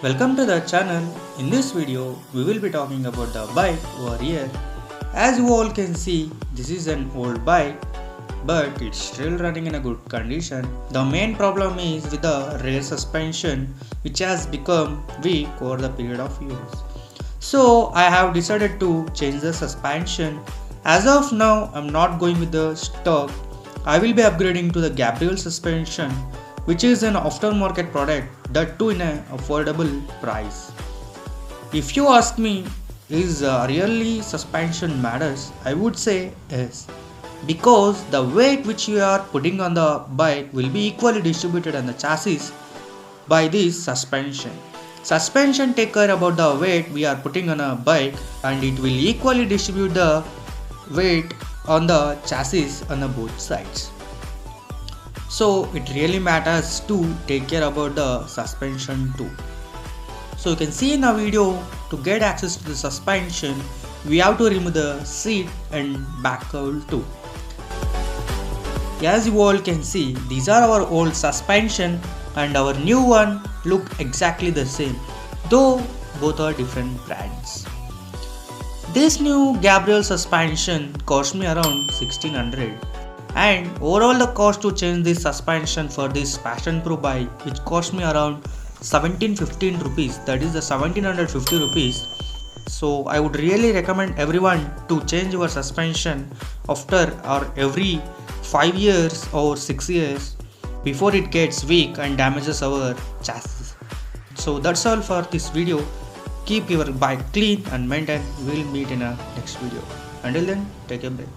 Welcome to the channel. In this video, we will be talking about the bike over here. As you all can see, this is an old bike, but it's still running in a good condition. The main problem is with the rear suspension, which has become weak over the period of years. So I have decided to change the suspension. As of now, I'm not going with the stock. I will be upgrading to the Gabriel suspension, which is an aftermarket product, that too in an affordable price. If you ask me, is really suspension matters? I would say yes, because the weight which you are putting on the bike will be equally distributed on the chassis by this suspension. Suspension take care about the weight we are putting on a bike, and it will equally distribute the weight on the chassis on the both sides. So it really matters to take care about the suspension too. So you can see in the video, to get access to the suspension, we have to remove the seat and back cowl too. As you all can see, these are our old suspension and our new one look exactly the same, though both are different brands. This new Gabriel suspension cost me around 1600, and overall the cost to change this suspension for this passion pro bike, which cost me around 1715 rupees, that is the 1750 rupees. So I would really recommend everyone to change your suspension after or every 5 years or 6 years before it gets weak and damages our chassis. So that's all for this video. Keep your bike clean and maintain. We'll meet in a next video. Until then, take a break.